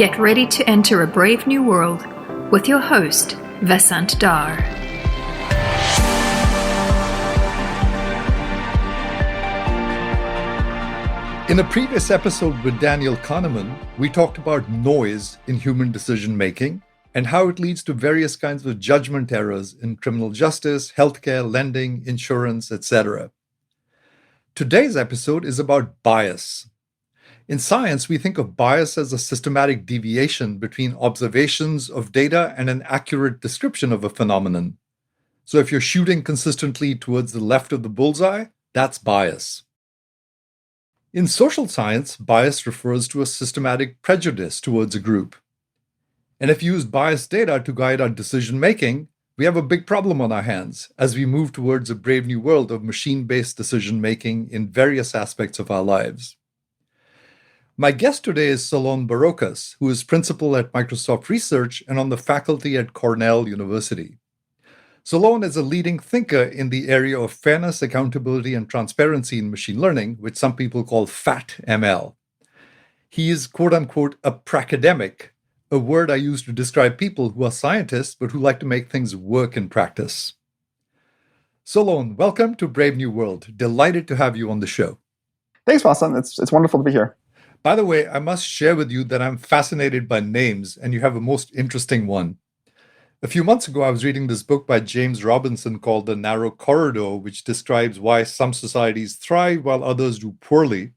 Get ready to enter a brave new world with your host, Vasant Dar. In a previous episode with Daniel Kahneman, we talked about noise in human decision-making and how it leads to various kinds of judgment errors in criminal justice, healthcare, lending, insurance, etc. Today's episode is about bias. In science, we think of bias as a systematic deviation between observations of data and an accurate description of a phenomenon. So if you're shooting consistently towards the left of the bullseye, that's bias. In social science, bias refers to a systematic prejudice towards a group. And if you use biased data to guide our decision-making, we have a big problem on our hands as we move towards a brave new world of machine-based decision-making in various aspects of our lives. My guest today is Solon Barocas, who is principal at Microsoft Research and on the faculty at Cornell University. Solon is a leading thinker in the area of fairness, accountability, and transparency in machine learning, which some people call FAT-ML. He is, quote-unquote, a pracademic, a word I use to describe people who are scientists but who like to make things work in practice. Solon, welcome to Brave New World. Delighted to have you on the show. Thanks, Vasant. It's wonderful to be here. By the way, I must share with you that I'm fascinated by names, and you have a most interesting one. A few months ago, I was reading this book by James Robinson called The Narrow Corridor, which describes why some societies thrive while others do poorly.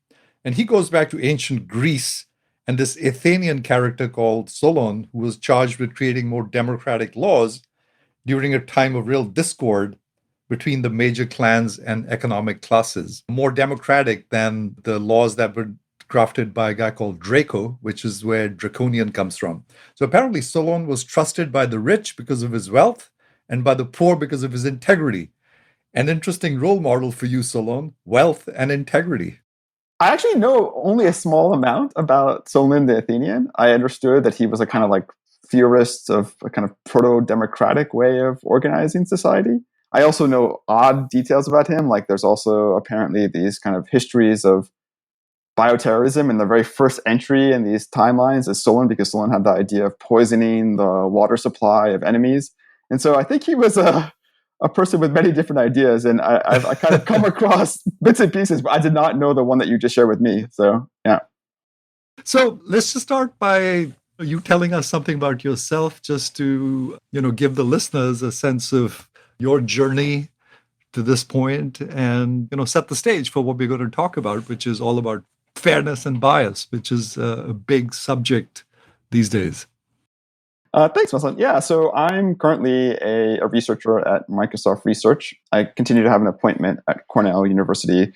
And he goes back to ancient Greece and this Athenian character called Solon, who was charged with creating more democratic laws during a time of real discord between the major clans and economic classes, more democratic than the laws that were crafted by a guy called Draco, which is where draconian comes from. So apparently Solon was trusted by the rich because of his wealth and by the poor because of his integrity. An interesting role model for you, Solon, wealth and integrity. I actually know only a small amount about Solon the Athenian. I understood that he was a kind of like theorist of a kind of proto-democratic way of organizing society. I also know odd details about him, like there's also apparently these kind of histories of bioterrorism, and the very first entry in these timelines is Solon, because Solon had the idea of poisoning the water supply of enemies. And so I think he was a person with many different ideas, and I kind of come across bits and pieces, but I did not know the one that you just shared with me. So, yeah. So let's just start by you telling us something about yourself, just to, give the listeners a sense of your journey to this point and, set the stage for what we're going to talk about, which is all about fairness and bias, which is a big subject these days. Thanks, Vasant. Yeah, so I'm currently a researcher at Microsoft Research. I continue to have an appointment at Cornell University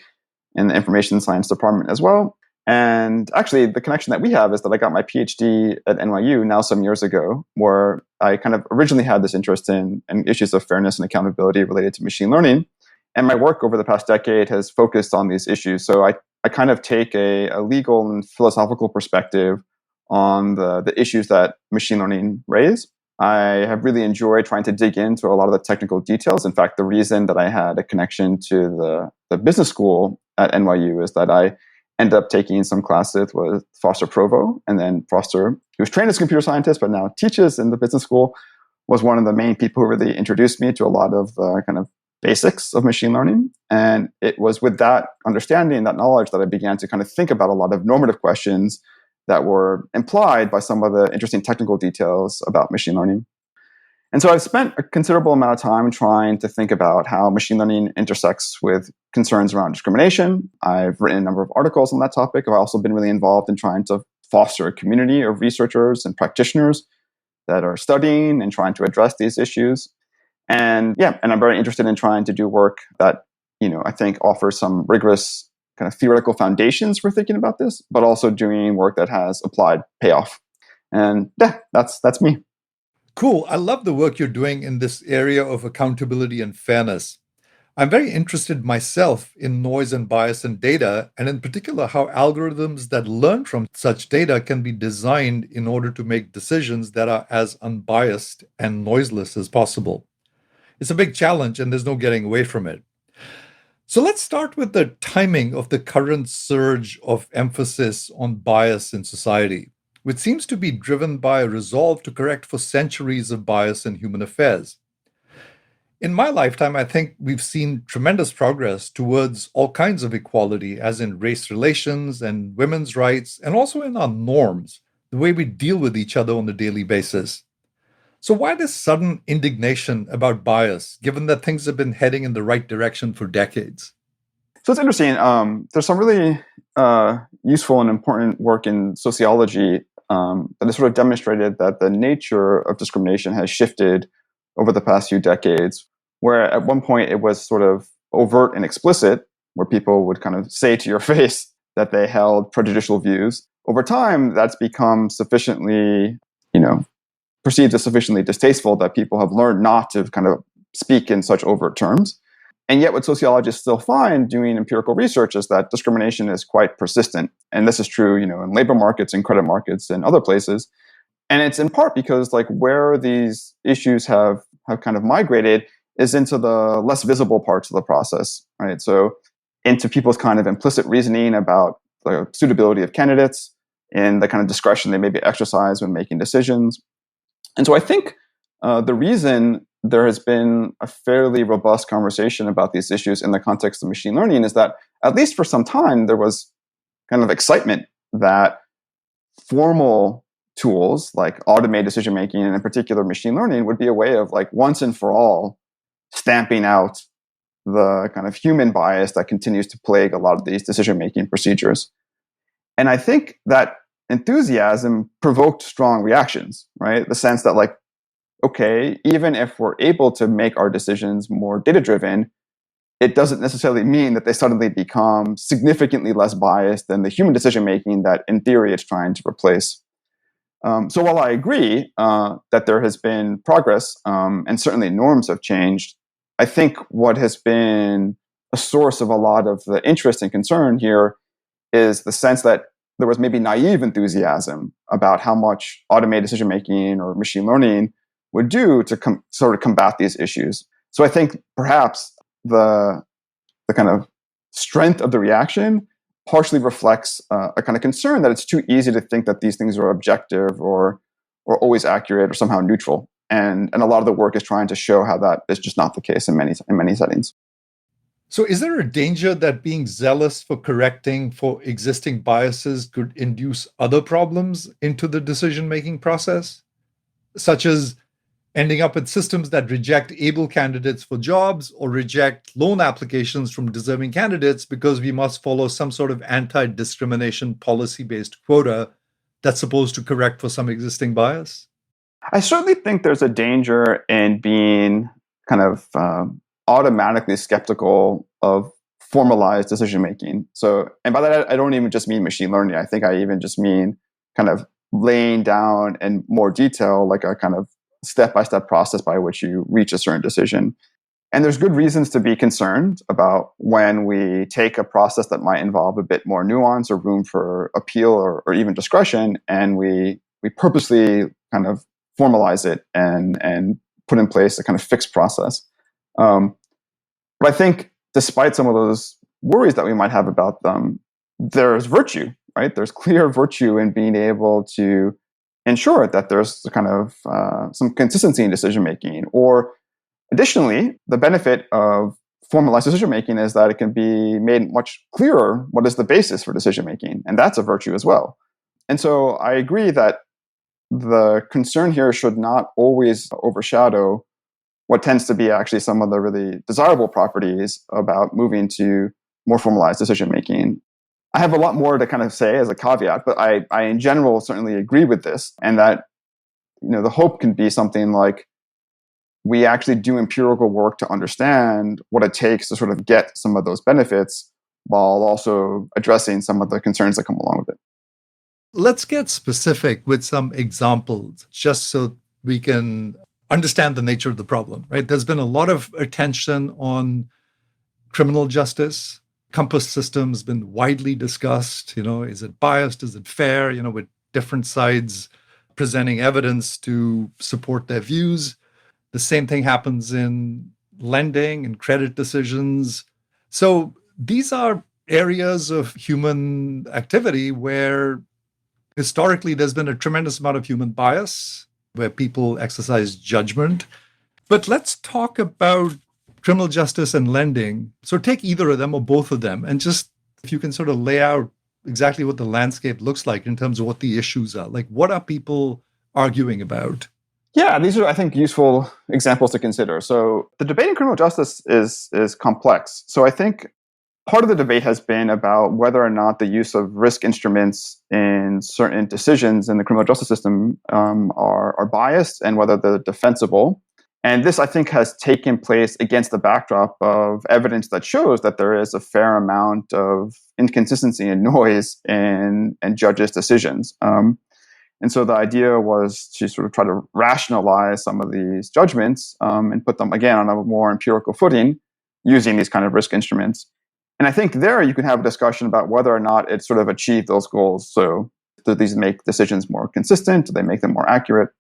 in the Information Science Department as well. And actually, the connection that we have is that I got my PhD at NYU now some years ago, where I kind of originally had this interest in issues of fairness and accountability related to machine learning. And my work over the past decade has focused on these issues. So I kind of take a legal and philosophical perspective on the issues that machine learning raise. I have really enjoyed trying to dig into a lot of the technical details. In fact, the reason that I had a connection to the business school at NYU is that I ended up taking some classes with Foster Provo, and then Foster, who was trained as a computer scientist but now teaches in the business school, was one of the main people who really introduced me to a lot of kind of basics of machine learning. And it was with that understanding, that knowledge, that I began to kind of think about a lot of normative questions that were implied by some of the interesting technical details about machine learning. And so I've spent a considerable amount of time trying to think about how machine learning intersects with concerns around discrimination. I've written a number of articles on that topic. I've also been really involved in trying to foster a community of researchers and practitioners that are studying and trying to address these issues. And I'm very interested in trying to do work that, I think offers some rigorous kind of theoretical foundations for thinking about this, but also doing work that has applied payoff. And that's me. Cool. I love the work you're doing in this area of accountability and fairness. I'm very interested myself in noise and bias in data, and in particular, how algorithms that learn from such data can be designed in order to make decisions that are as unbiased and noiseless as possible. It's a big challenge, and there's no getting away from it. So let's start with the timing of the current surge of emphasis on bias in society, which seems to be driven by a resolve to correct for centuries of bias in human affairs. In my lifetime, I think we've seen tremendous progress towards all kinds of equality, as in race relations and women's rights, and also in our norms, the way we deal with each other on a daily basis. So, why this sudden indignation about bias, given that things have been heading in the right direction for decades? So it's interesting. There's some really useful and important work in sociology that has sort of demonstrated that the nature of discrimination has shifted over the past few decades, where at one point it was sort of overt and explicit, where people would kind of say to your face that they held prejudicial views. Over time, that's become sufficiently, perceived as sufficiently distasteful that people have learned not to kind of speak in such overt terms. And yet what sociologists still find doing empirical research is that discrimination is quite persistent. And this is true, in labor markets and credit markets and other places. And it's in part because where these issues have kind of migrated is into the less visible parts of the process, right? So into people's kind of implicit reasoning about the suitability of candidates and the kind of discretion they maybe exercise when making decisions. And so I think the reason there has been a fairly robust conversation about these issues in the context of machine learning is that, at least for some time, there was kind of excitement that formal tools like automated decision making, and in particular machine learning, would be a way of once and for all stamping out the kind of human bias that continues to plague a lot of these decision making procedures. And I think that enthusiasm provoked strong reactions, right? The sense that okay, even if we're able to make our decisions more data-driven, it doesn't necessarily mean that they suddenly become significantly less biased than the human decision-making that, in theory, it's trying to replace. So while I agree that there has been progress and certainly norms have changed, I think what has been a source of a lot of the interest and concern here is the sense that there was maybe naive enthusiasm about how much automated decision-making or machine learning would do to sort of combat these issues. So I think perhaps the kind of strength of the reaction partially reflects a kind of concern that it's too easy to think that these things are objective or always accurate or somehow neutral. And a lot of the work is trying to show how that is just not the case in many settings. So is there a danger that being zealous for correcting for existing biases could induce other problems into the decision-making process, such as ending up with systems that reject able candidates for jobs or reject loan applications from deserving candidates because we must follow some sort of anti-discrimination policy-based quota that's supposed to correct for some existing bias? I certainly think there's a danger in being kind of automatically skeptical of formalized decision making. So, and by that, I don't even just mean machine learning. I think I even just mean kind of laying down in more detail, like a kind of step-by-step process by which you reach a certain decision. And there's good reasons to be concerned about when we take a process that might involve a bit more nuance or room for appeal or even discretion, and we purposely kind of formalize it and put in place a kind of fixed process. But I think despite some of those worries that we might have about them, there's virtue, right? There's clear virtue in being able to ensure that there's kind of some consistency in decision making. Or additionally, the benefit of formalized decision making is that it can be made much clearer what is the basis for decision making, and that's a virtue as well. And so I agree that the concern here should not always overshadow what tends to be actually some of the really desirable properties about moving to more formalized decision making. I have a lot more to kind of say as a caveat, but I in general certainly agree with this, and that the hope can be something like we actually do empirical work to understand what it takes to sort of get some of those benefits while also addressing some of the concerns that come along with it. Let's get specific with some examples, just so we can understand the nature of the problem, right? There's been a lot of attention on criminal justice. Compass system has been widely discussed. Is it biased? Is it fair? With different sides presenting evidence to support their views. The same thing happens in lending and credit decisions. So these are areas of human activity where historically, there's been a tremendous amount of human bias where people exercise judgment. But let's talk about criminal justice and lending. So take either of them or both of them, and just if you can sort of lay out exactly what the landscape looks like in terms of what the issues are. Like, what are people arguing about? Yeah, these are, I think, useful examples to consider. So the debate in criminal justice is complex. So I think part of the debate has been about whether or not the use of risk instruments in certain decisions in the criminal justice system are biased and whether they're defensible. And this, I think, has taken place against the backdrop of evidence that shows that there is a fair amount of inconsistency and noise in judges' decisions. And so the idea was to sort of try to rationalize some of these judgments and put them, again, on a more empirical footing using these kind of risk instruments. And I think there you can have a discussion about whether or not it sort of achieved those goals. So do these make decisions more consistent? Do they make them more accurate?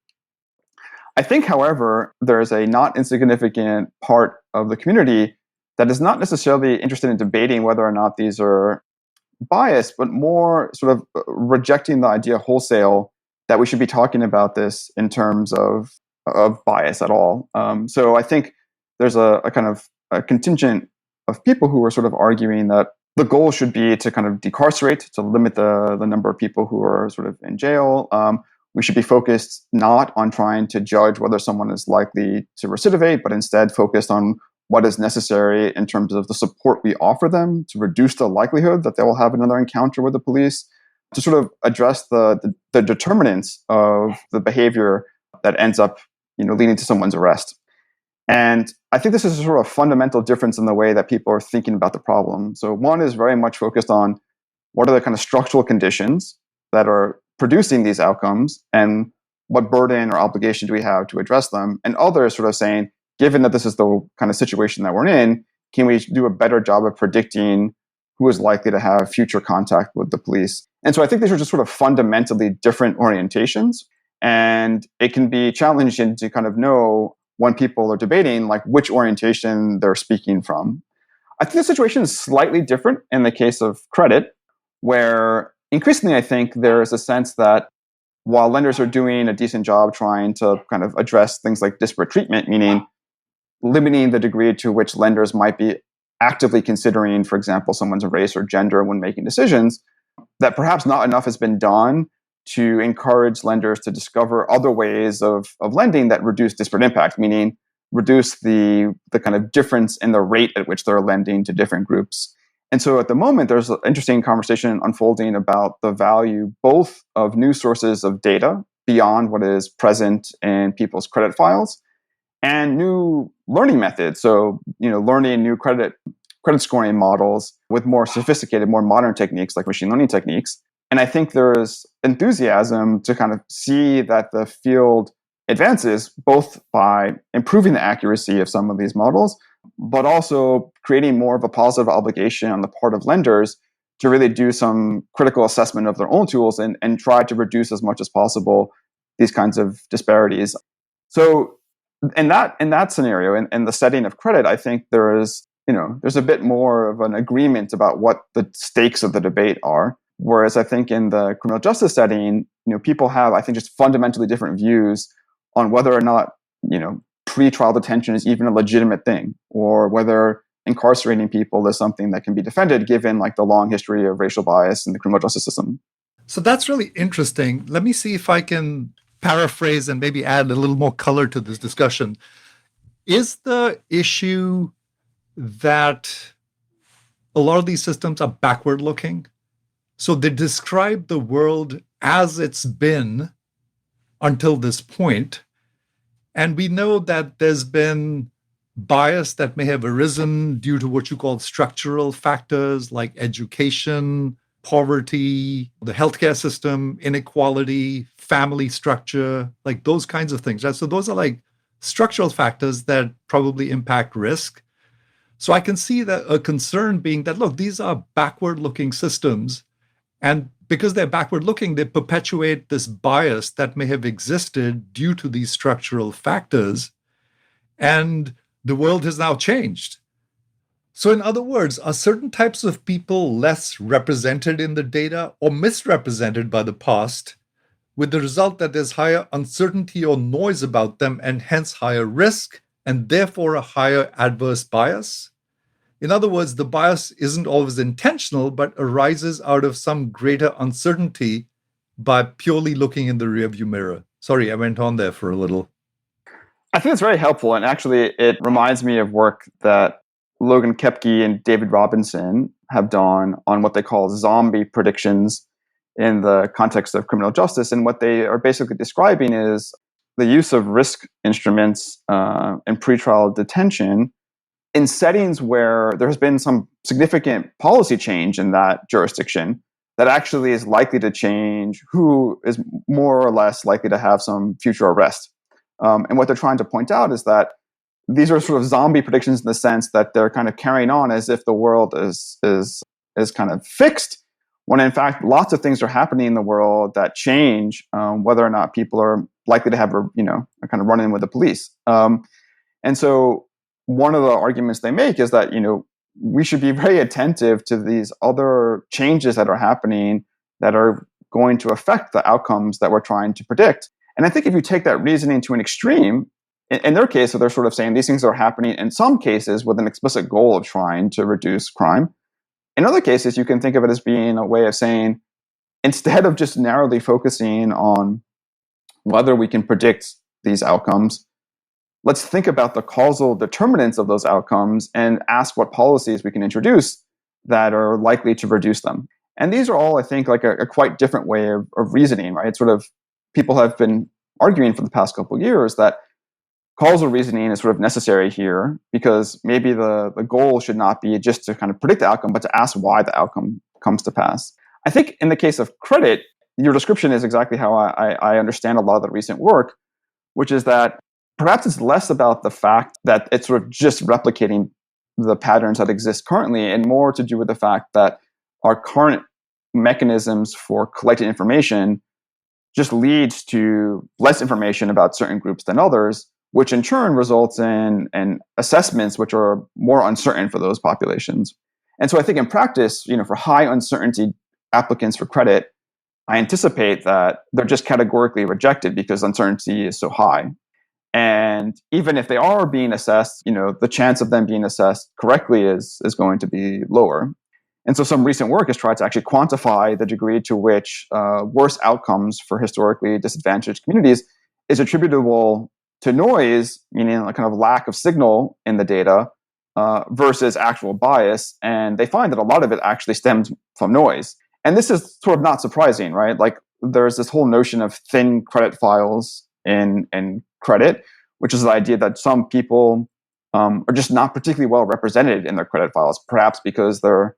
I think, however, there is a not insignificant part of the community that is not necessarily interested in debating whether or not these are biased, but more sort of rejecting the idea wholesale that we should be talking about this in terms of bias at all. So I think there's a kind of a contingent of people who are sort of arguing that the goal should be to kind of decarcerate, to limit the number of people who are sort of in jail. We should be focused not on trying to judge whether someone is likely to recidivate, but instead focused on what is necessary in terms of the support we offer them to reduce the likelihood that they will have another encounter with the police, to sort of address the determinants of the behavior that ends up, leading to someone's arrest. And I think this is a sort of fundamental difference in the way that people are thinking about the problem. So one is very much focused on what are the kind of structural conditions that are producing these outcomes and what burden or obligation do we have to address them? And others sort of saying, given that this is the kind of situation that we're in, can we do a better job of predicting who is likely to have future contact with the police? And so I think these are just sort of fundamentally different orientations. And it can be challenging to kind of know when people are debating like which orientation they're speaking from. I think the situation is slightly different in the case of credit, where increasingly I think there is a sense that while lenders are doing a decent job trying to kind of address things like disparate treatment, meaning limiting the degree to which lenders might be actively considering, for example, someone's race or gender when making decisions, that perhaps not enough has been done to encourage lenders to discover other ways of lending that reduce disparate impact, meaning reduce the kind of difference in the rate at which they're lending to different groups. And so at the moment, there's an interesting conversation unfolding about the value both of new sources of data beyond what is present in people's credit files and new learning methods. So, learning new credit scoring models with more sophisticated, more modern techniques like machine learning techniques. And I think there's enthusiasm to kind of see that the field advances both by improving the accuracy of some of these models, but also creating more of a positive obligation on the part of lenders to really do some critical assessment of their own tools and try to reduce as much as possible these kinds of disparities. So in that scenario, in the setting of credit, I think there's a bit more of an agreement about what the stakes of the debate are. Whereas I think in the criminal justice setting, people have, I think, just fundamentally different views on whether or not, pre-trial detention is even a legitimate thing, or whether incarcerating people is something that can be defended given like the long history of racial bias in the criminal justice system. So that's really interesting. Let me see if I can paraphrase and maybe add a little more color to this discussion. Is the issue that a lot of these systems are backward looking? So they describe the world as it's been until this point. And we know that there's been bias that may have arisen due to what you call structural factors like education, poverty, the healthcare system, inequality, family structure, like those kinds of things. Right? So those are like structural factors that probably impact risk. So I can see that a concern being that, look, these are backward-looking systems. And because they're backward-looking, they perpetuate this bias that may have existed due to these structural factors. And the world has now changed. So, in other words, are certain types of people less represented in the data or misrepresented by the past, with the result that there's higher uncertainty or noise about them and hence higher risk and therefore a higher adverse bias? In other words, the bias isn't always intentional, but arises out of some greater uncertainty by purely looking in the rearview mirror. Sorry, I went on there for a little. I think it's very helpful. And actually, it reminds me of work that Logan Kepke and David Robinson have done on what they call zombie predictions in the context of criminal justice. And what they are basically describing is the use of risk instruments in pretrial detention in settings where there has been some significant policy change in that jurisdiction that actually is likely to change who is more or less likely to have some future arrest. And what they're trying to point out is that these are sort of zombie predictions in the sense that they're kind of carrying on as if the world is kind of fixed, when in fact lots of things are happening in the world that change whether or not people are likely to have a kind of run in with the police. And so one of the arguments they make is that we should be very attentive to these other changes that are happening that are going to affect the outcomes that we're trying to predict. And I think if you take that reasoning to an extreme, in their case, so they're sort of saying these things are happening in some cases with an explicit goal of trying to reduce crime. In other cases, you can think of it as being a way of saying, instead of just narrowly focusing on whether we can predict these outcomes, let's think about the causal determinants of those outcomes and ask what policies we can introduce that are likely to reduce them. And these are all, I think, like a quite different way of reasoning, right? Sort of people have been arguing for the past couple of years that causal reasoning is sort of necessary here because maybe the goal should not be just to kind of predict the outcome, but to ask why the outcome comes to pass. I think in the case of credit, your description is exactly how I understand a lot of the recent work, which is that perhaps it's less about the fact that it's sort of just replicating the patterns that exist currently and more to do with the fact that our current mechanisms for collecting information just leads to less information about certain groups than others, which in turn results in assessments which are more uncertain for those populations. And so I think in practice, for high uncertainty applicants for credit, I anticipate that they're just categorically rejected because uncertainty is so high. And even if they are being assessed, the chance of them being assessed correctly is going to be lower. And so some recent work has tried to actually quantify the degree to which worse outcomes for historically disadvantaged communities is attributable to noise, meaning a kind of lack of signal in the data, versus actual bias. And they find that a lot of it actually stems from noise. And this is sort of not surprising, right? Like there's this whole notion of thin credit files in credit, which is the idea that some people are just not particularly well represented in their credit files, perhaps because they're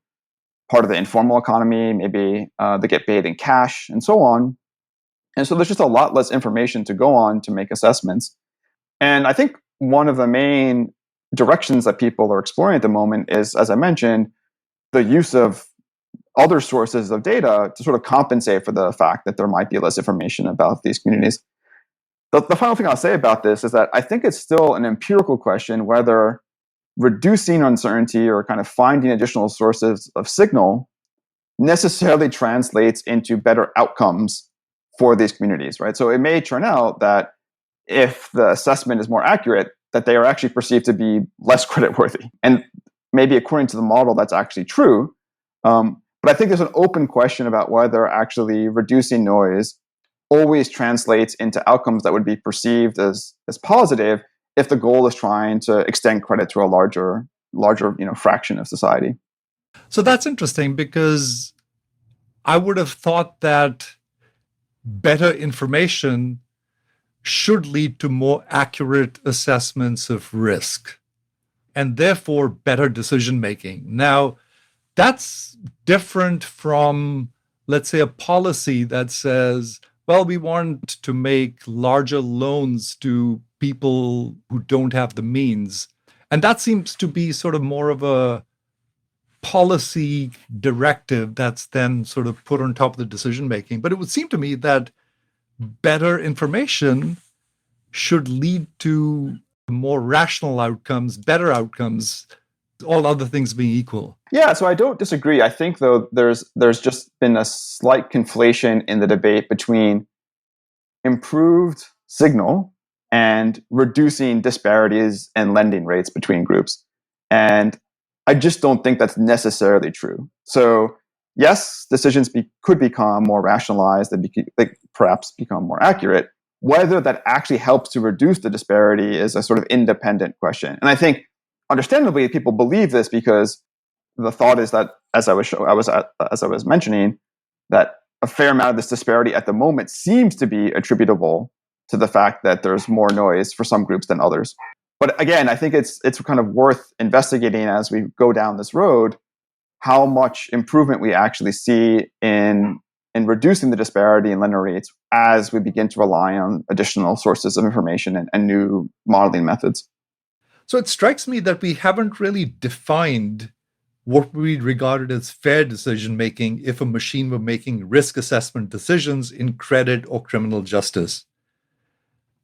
part of the informal economy, maybe they get paid in cash and so on. And so there's just a lot less information to go on to make assessments. And I think one of the main directions that people are exploring at the moment is, as I mentioned, the use of other sources of data to sort of compensate for the fact that there might be less information about these communities. The final thing I'll say about this is that I think it's still an empirical question whether reducing uncertainty or kind of finding additional sources of signal necessarily translates into better outcomes for these communities, right? So it may turn out that if the assessment is more accurate, that they are actually perceived to be less creditworthy. And maybe according to the model, that's actually true. But I think there's an open question about whether actually reducing noise always translates into outcomes that would be perceived as positive if the goal is trying to extend credit to a larger fraction of society. So that's interesting because I would have thought that better information should lead to more accurate assessments of risk and therefore better decision making. Now, that's different from, let's say, a policy that says, well, we want to make larger loans to people who don't have the means. And that seems to be sort of more of a policy directive that's then sort of put on top of the decision making. But it would seem to me that better information should lead to more rational outcomes, better outcomes, all other things being equal. Yeah, so I don't disagree. I think though there's just been a slight conflation in the debate between improved signal and reducing disparities and lending rates between groups. And I just don't think that's necessarily true. So yes, decisions could become more rationalized and they perhaps become more accurate. Whether that actually helps to reduce the disparity is a sort of independent question. And I think, understandably, people believe this because the thought is that, as I was mentioning, that a fair amount of this disparity at the moment seems to be attributable to the fact that there's more noise for some groups than others. But again, I think it's kind of worth investigating as we go down this road how much improvement we actually see in reducing the disparity in lending rates as we begin to rely on additional sources of information and new modeling methods. So it strikes me that we haven't really defined what we regarded as fair decision making if a machine were making risk assessment decisions in credit or criminal justice.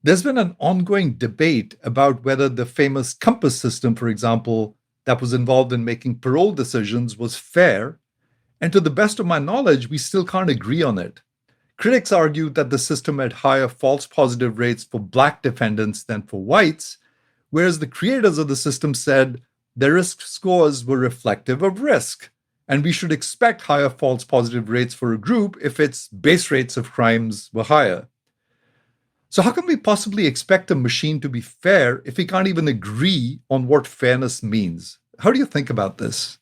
There's been an ongoing debate about whether the famous Compass system, for example, that was involved in making parole decisions was fair. And to the best of my knowledge, we still can't agree on it. Critics argued that the system had higher false positive rates for Black defendants than for whites, whereas the creators of the system said their risk scores were reflective of risk, and we should expect higher false positive rates for a group if its base rates of crimes were higher. So how can we possibly expect a machine to be fair if we can't even agree on what fairness means? How do you think about this?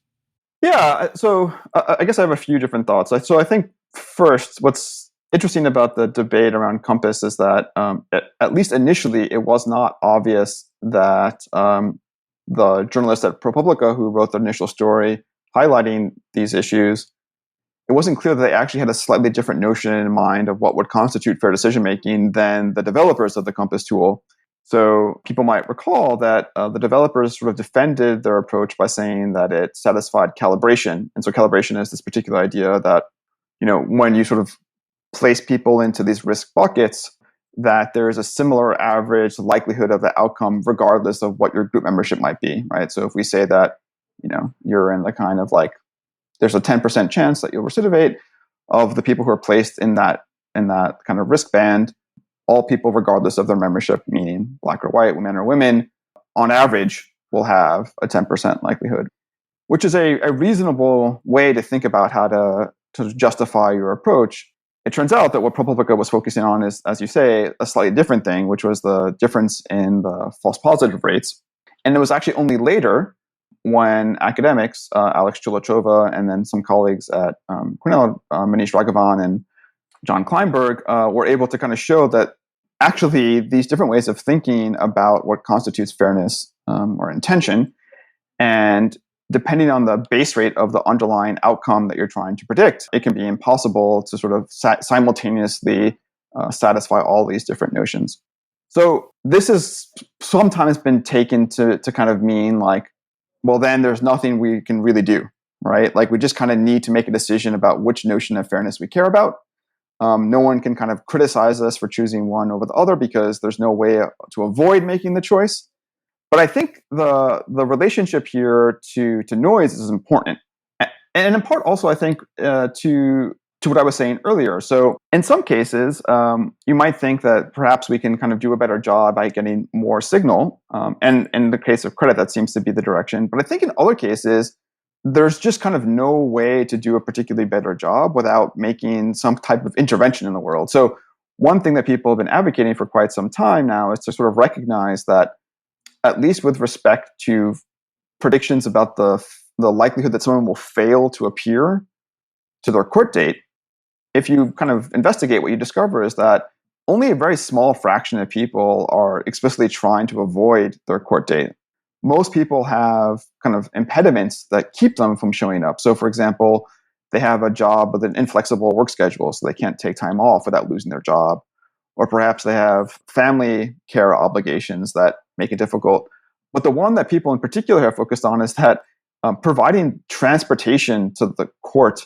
Yeah, so I guess I have a few different thoughts. So I think first, what's interesting about the debate around Compass is that at least initially, it was not obvious that the journalist at ProPublica who wrote the initial story highlighting these issues, it wasn't clear that they actually had a slightly different notion in mind of what would constitute fair decision making than the developers of the Compass tool. So people might recall that the developers sort of defended their approach by saying that it satisfied calibration. And so calibration is this particular idea that, when you sort of place people into these risk buckets, that there is a similar average likelihood of the outcome regardless of what your group membership might be, right? So if we say that, you're in the kind of like, there's a 10% chance that you'll recidivate of the people who are placed in that kind of risk band, all people, regardless of their membership, meaning Black or white, men or women, on average, will have a 10% likelihood, which is a reasonable way to think about how to justify your approach. It turns out that what ProPublica was focusing on is, as you say, a slightly different thing, which was the difference in the false positive rates. And it was actually only later when academics, Alex Chulachova and then some colleagues at Cornell, Manish Raghavan and John Kleinberg, were able to kind of show that actually these different ways of thinking about what constitutes fairness or intention, and depending on the base rate of the underlying outcome that you're trying to predict, it can be impossible to sort of simultaneously satisfy all these different notions. So this has sometimes been taken to kind of mean like, well, then there's nothing we can really do, right? Like we just kind of need to make a decision about which notion of fairness we care about. No one can kind of criticize us for choosing one over the other because there's no way to avoid making the choice. But I think the relationship here to noise is important. And in part also, I think, to what I was saying earlier. So in some cases, you might think that perhaps we can kind of do a better job by getting more signal. And in the case of credit, that seems to be the direction. But I think in other cases, there's just kind of no way to do a particularly better job without making some type of intervention in the world. So one thing that people have been advocating for quite some time now is to sort of recognize that, at least with respect to predictions about the likelihood that someone will fail to appear to their court date, if you kind of investigate, what you discover is that only a very small fraction of people are explicitly trying to avoid their court date. Most people have kind of impediments that keep them from showing up. So, for example, they have a job with an inflexible work schedule, so they can't take time off without losing their job. Or perhaps they have family care obligations that make it difficult. But the one that people in particular have focused on is that providing transportation to the court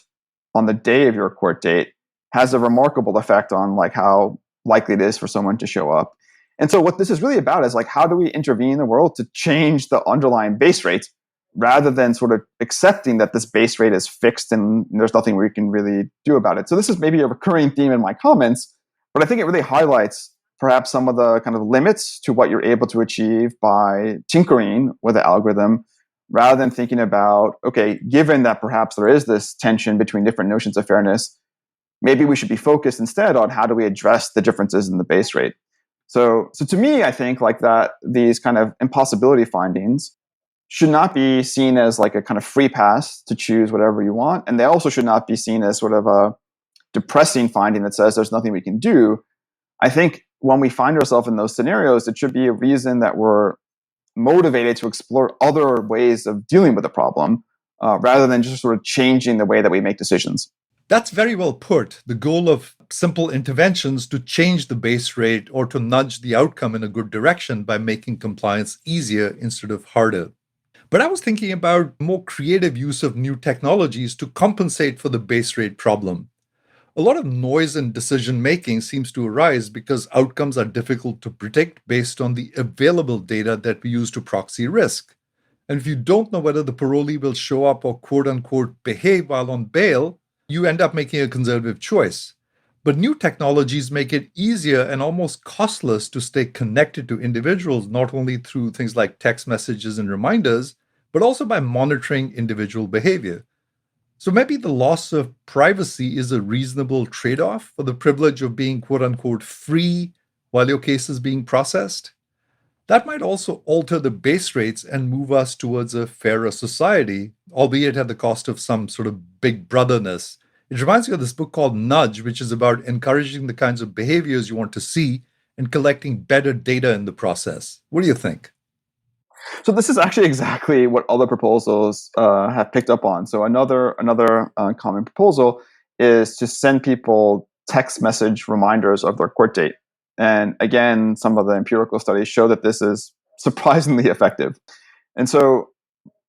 on the day of your court date has a remarkable effect on like how likely it is for someone to show up. And so what this is really about is like, how do we intervene in the world to change the underlying base rates rather than sort of accepting that this base rate is fixed and there's nothing we can really do about it. So this is maybe a recurring theme in my comments, but I think it really highlights perhaps some of the kind of limits to what you're able to achieve by tinkering with the algorithm, rather than thinking about, okay, given that perhaps there is this tension between different notions of fairness, maybe we should be focused instead on how do we address the differences in the base rate. So to me, I think like that these kind of impossibility findings should not be seen as like a kind of free pass to choose whatever you want. And they also should not be seen as sort of a depressing finding that says there's nothing we can do. I think when we find ourselves in those scenarios, it should be a reason that we're motivated to explore other ways of dealing with the problem, rather than just sort of changing the way that we make decisions. That's very well put. The goal of simple interventions to change the base rate or to nudge the outcome in a good direction by making compliance easier instead of harder. But I was thinking about more creative use of new technologies to compensate for the base rate problem. A lot of noise in decision making seems to arise because outcomes are difficult to predict based on the available data that we use to proxy risk. And if you don't know whether the parolee will show up or quote unquote behave while on bail, you end up making a conservative choice. But new technologies make it easier and almost costless to stay connected to individuals, not only through things like text messages and reminders, but also by monitoring individual behavior. So maybe the loss of privacy is a reasonable trade-off for the privilege of being quote unquote free while your case is being processed. That might also alter the base rates and move us towards a fairer society, albeit at the cost of some sort of big brotherness. It reminds me of this book called Nudge, which is about encouraging the kinds of behaviors you want to see and collecting better data in the process. What do you think? So this is actually exactly what other proposals have picked up on. So another common proposal is to send people text message reminders of their court date. And again, some of the empirical studies show that this is surprisingly effective. And so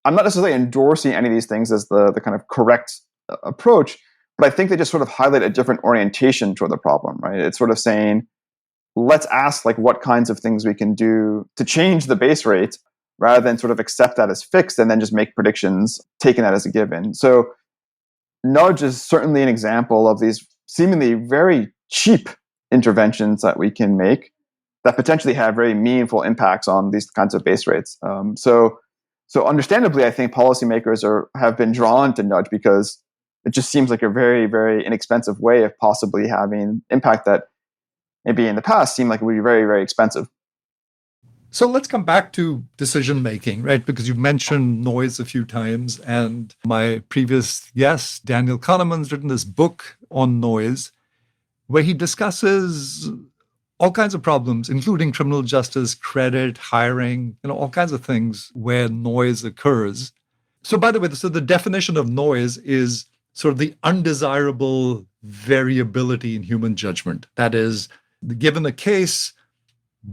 I'm not necessarily endorsing any of these things as the kind of correct approach, but I think they just sort of highlight a different orientation toward the problem, right? It's sort of saying, let's ask like what kinds of things we can do to change the base rate, rather than sort of accept that as fixed and then just make predictions, taking that as a given. So Nudge is certainly an example of these seemingly very cheap interventions that we can make that potentially have very meaningful impacts on these kinds of base rates. So understandably, I think policymakers have been drawn to Nudge because it just seems like a very, very inexpensive way of possibly having impact that maybe in the past seemed like it would be very, very expensive. So let's come back to decision making, right? Because you've mentioned noise a few times, and my previous guest, Daniel Kahneman's written this book on noise, where he discusses all kinds of problems, including criminal justice, credit, hiring, all kinds of things where noise occurs. So by the way, so the definition of noise is sort of the undesirable variability in human judgment. That is, given a case,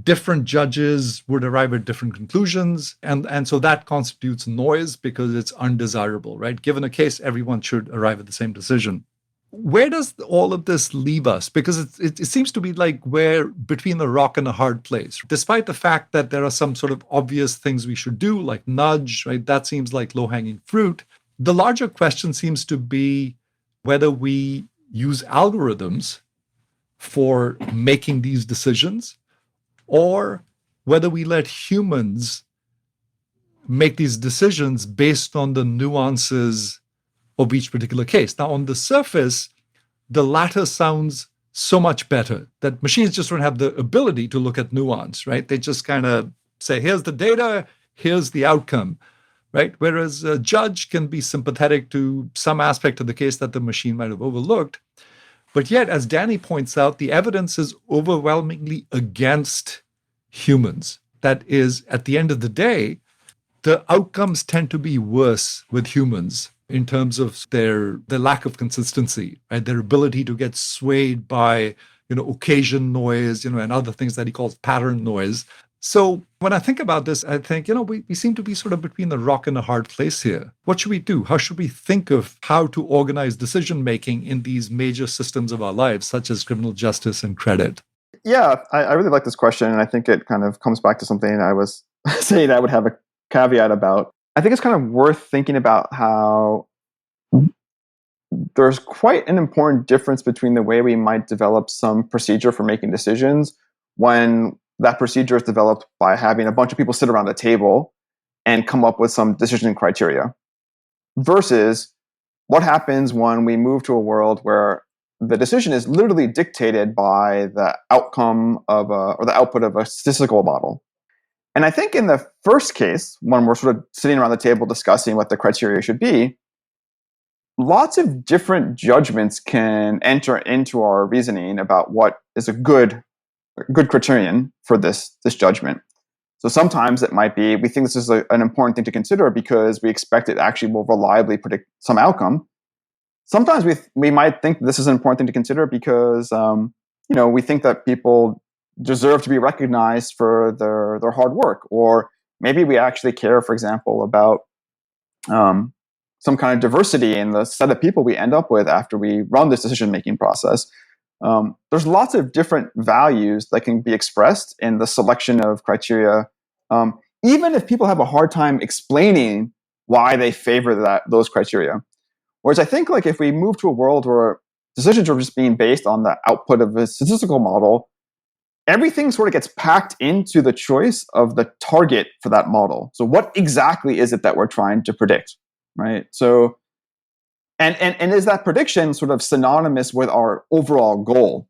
different judges would arrive at different conclusions. And so that constitutes noise because it's undesirable, right? Given a case, everyone should arrive at the same decision. Where does all of this leave us? Because it seems to be like we're between a rock and a hard place. Despite the fact that there are some sort of obvious things we should do, like nudge, right? That seems like low-hanging fruit. The larger question seems to be whether we use algorithms for making these decisions, or whether we let humans make these decisions based on the nuances of each particular case. Now, on the surface, the latter sounds so much better, that machines just don't have the ability to look at nuance, right? They just kind of say, here's the data, here's the outcome, right? Whereas a judge can be sympathetic to some aspect of the case that the machine might have overlooked. But yet, as Danny points out, the evidence is overwhelmingly against humans. That is, at the end of the day, the outcomes tend to be worse with humans in terms of their lack of consistency, right? Their ability to get swayed by, occasion noise, and other things that he calls pattern noise. So when I think about this, I think, we seem to be sort of between the rock and a hard place here. What should we do? How should we think of how to organize decision-making in these major systems of our lives, such as criminal justice and credit? Yeah, I really like this question. And I think it kind of comes back to something I was saying I would have a caveat about. I think it's kind of worth thinking about how there's quite an important difference between the way we might develop some procedure for making decisions when that procedure is developed by having a bunch of people sit around a table and come up with some decision criteria versus what happens when we move to a world where the decision is literally dictated by the outcome of or the output of a statistical model. And I think in the first case, when we're sort of sitting around the table discussing what the criteria should be, lots of different judgments can enter into our reasoning about what is a good criterion for this judgment. So sometimes it might be we think this is an important thing to consider because we expect it actually will reliably predict some outcome. Sometimes we might think this is an important thing to consider because we think that people deserve to be recognized for their hard work, or maybe we actually care, for example, about some kind of diversity in the set of people we end up with after we run this decision-making process. There's lots of different values that can be expressed in the selection of criteria, even if people have a hard time explaining why they favor those criteria. Whereas I think like if we move to a world where decisions are just being based on the output of a statistical model, everything sort of gets packed into the choice of the target for that model. So what exactly is it that we're trying to predict, right? So, and is that prediction sort of synonymous with our overall goal?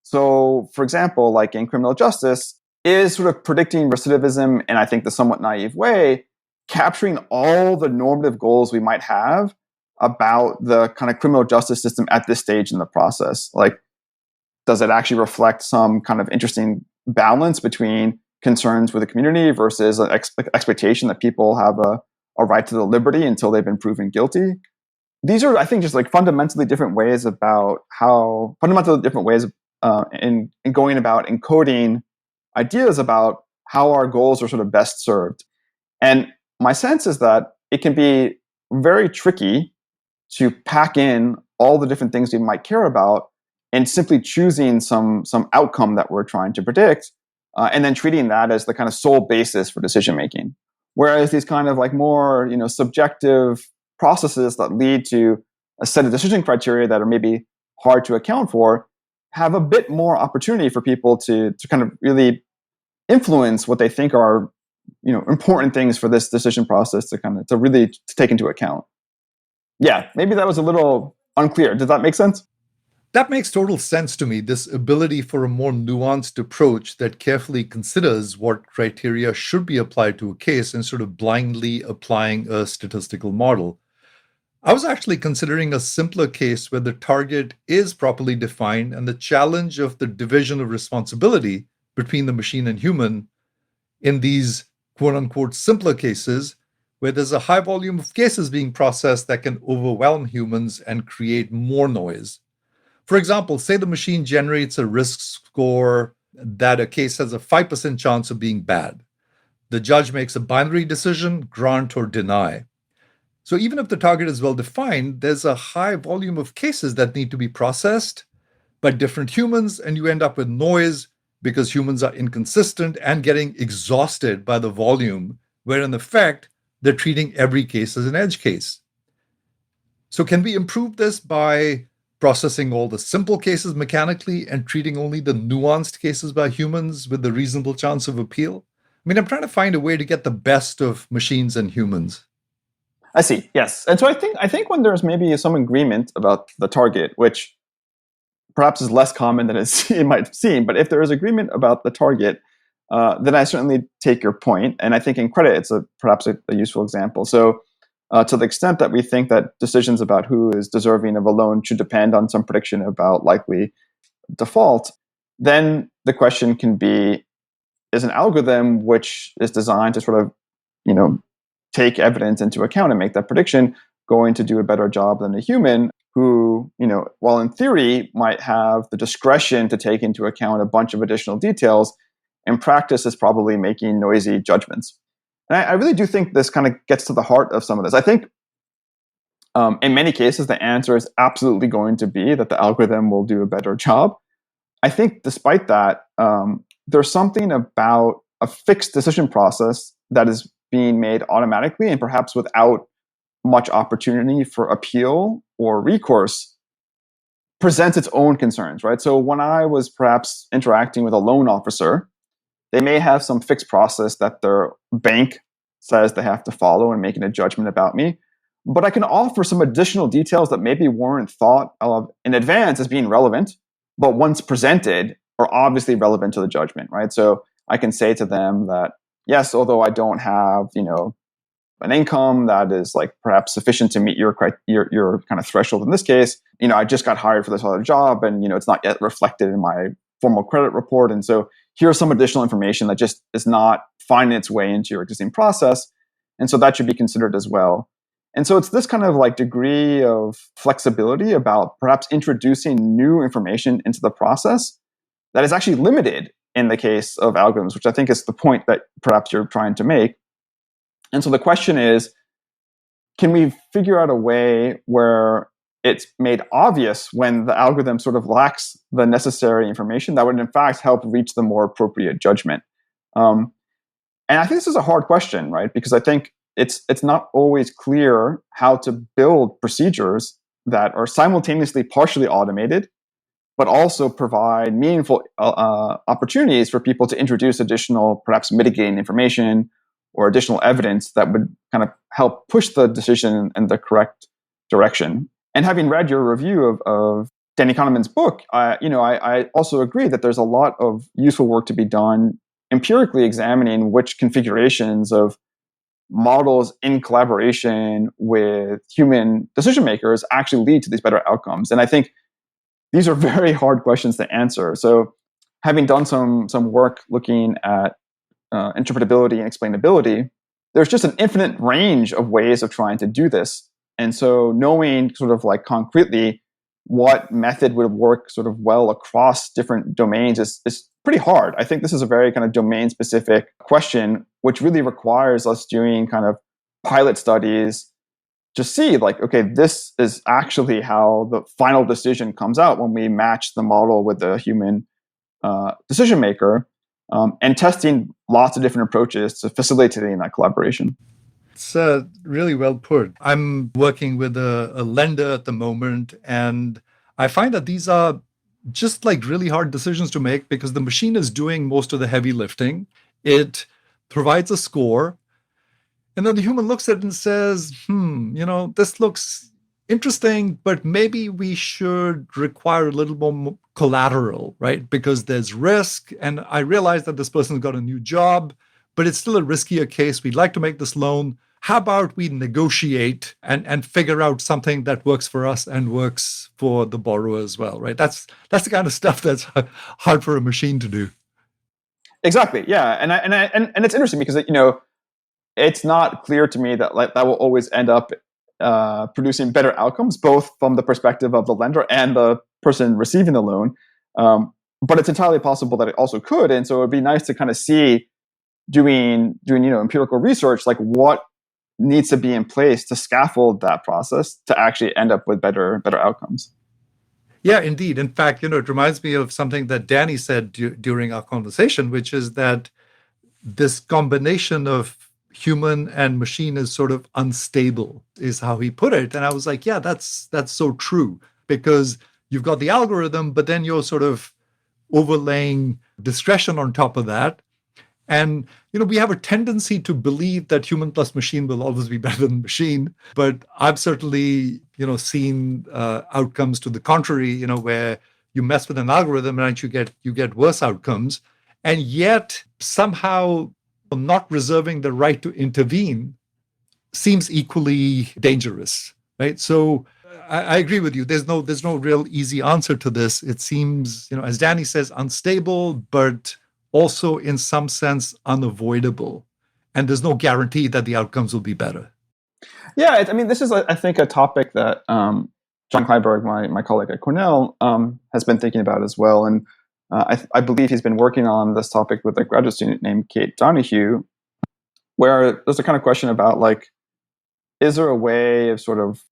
So, for example, like in criminal justice, is sort of predicting recidivism in, I think, the somewhat naive way, capturing all the normative goals we might have about the kind of criminal justice system at this stage in the process. Like, does it actually reflect some kind of interesting balance between concerns with the community versus an expectation that people have a right to the liberty until they've been proven guilty? These are, I think, just like fundamentally different ways in going about encoding ideas about how our goals are sort of best served. And my sense is that it can be very tricky to pack in all the different things we might care about and simply choosing some outcome that we're trying to predict, and then treating that as the kind of sole basis for decision making. Whereas these kind of like more subjective processes that lead to a set of decision criteria that are maybe hard to account for have a bit more opportunity for people to kind of really influence what they think are important things for this decision process to really take into account. Yeah, maybe that was a little unclear. Does that make sense? That makes total sense to me, this ability for a more nuanced approach that carefully considers what criteria should be applied to a case instead of blindly applying a statistical model. I was actually considering a simpler case where the target is properly defined and the challenge of the division of responsibility between the machine and human in these quote-unquote simpler cases where there's a high volume of cases being processed that can overwhelm humans and create more noise. For example, say the machine generates a risk score that a case has a 5% chance of being bad. The judge makes a binary decision, grant or deny. So even if the target is well defined, there's a high volume of cases that need to be processed by different humans, and you end up with noise because humans are inconsistent and getting exhausted by the volume, where in effect, they're treating every case as an edge case. So can we improve this by processing all the simple cases mechanically and treating only the nuanced cases by humans with a reasonable chance of appeal? I mean, I'm trying to find a way to get the best of machines and humans. I see. Yes. And so I think when there's maybe some agreement about the target, which perhaps is less common than it might seem, but if there is agreement about the target, then I certainly take your point. And I think in credit, it's perhaps a useful example. So to the extent that we think that decisions about who is deserving of a loan should depend on some prediction about likely default, then the question can be, is an algorithm which is designed to sort of, take evidence into account and make that prediction going to do a better job than a human who, while in theory might have the discretion to take into account a bunch of additional details, in practice is probably making noisy judgments. And I really do think this kind of gets to the heart of some of this. I think in many cases, the answer is absolutely going to be that the algorithm will do a better job. I think despite that, there's something about a fixed decision process that is being made automatically and perhaps without much opportunity for appeal or recourse presents its own concerns, right? So when I was perhaps interacting with a loan officer, they may have some fixed process that their bank says they have to follow in making a judgment about me. But I can offer some additional details that maybe weren't thought of in advance as being relevant, but once presented are obviously relevant to the judgment, right? So I can say to them that, yes, although I don't have, an income that is like perhaps sufficient to meet your kind of threshold in this case, I just got hired for this other job and, it's not yet reflected in my formal credit report. And so here's some additional information that just is not finding its way into your existing process. And so that should be considered as well. And so it's this kind of like degree of flexibility about perhaps introducing new information into the process that is actually limited in the case of algorithms, which I think is the point that perhaps you're trying to make. And so the question is, can we figure out a way where it's made obvious when the algorithm sort of lacks the necessary information that would in fact help reach the more appropriate judgment? And I think this is a hard question, right? Because I think it's not always clear how to build procedures that are simultaneously partially automated, but also provide meaningful opportunities for people to introduce additional, perhaps mitigating information or additional evidence that would kind of help push the decision in the correct direction. And having read your review of Danny Kahneman's book, I also agree that there's a lot of useful work to be done empirically examining which configurations of models in collaboration with human decision makers actually lead to these better outcomes. And I think these are very hard questions to answer. So having done some work looking at interpretability and explainability, there's just an infinite range of ways of trying to do this. And so knowing sort of like concretely what method would work sort of well across different domains is pretty hard. I think this is a very kind of domain specific question, which really requires us doing kind of pilot studies to see like, okay, this is actually how the final decision comes out when we match the model with the human decision maker. And testing lots of different approaches to facilitating that collaboration. It's really well put. I'm working with a lender at the moment, and I find that these are just like really hard decisions to make because the machine is doing most of the heavy lifting. It provides a score, and then the human looks at it and says, this looks interesting, but maybe we should require a little more collateral, right? Because there's risk. And I realize that this person's got a new job, but it's still a riskier case. We'd like to make this loan. How about we negotiate and figure out something that works for us and works for the borrower as well, right? That's the kind of stuff that's hard for a machine to do. Exactly. Yeah. And it's interesting because, it's not clear to me that that will always end up producing better outcomes, both from the perspective of the lender and the person receiving the loan. But it's entirely possible that it also could. And so it'd be nice to kind of see doing empirical research, like what needs to be in place to scaffold that process to actually end up with better outcomes. Yeah, indeed. In fact, it reminds me of something that Danny said during our conversation, which is that this combination of human and machine is sort of unstable, is how he put it. And I was like, yeah, that's so true, because you've got the algorithm, but then you're sort of overlaying discretion on top of that. And, we have a tendency to believe that human plus machine will always be better than machine. But I've certainly, seen outcomes to the contrary, where you mess with an algorithm and you get worse outcomes. And yet somehow not reserving the right to intervene seems equally dangerous, right? So I agree with you. There's no real easy answer to this. It seems, as Danny says, unstable, but also in some sense unavoidable. And there's no guarantee that the outcomes will be better. Yeah, this is, I think, a topic that John Kleinberg, my colleague at Cornell, has been thinking about as well. And I believe he's been working on this topic with a graduate student named Kate Donahue, where there's a kind of question about, like, is there a way of sort of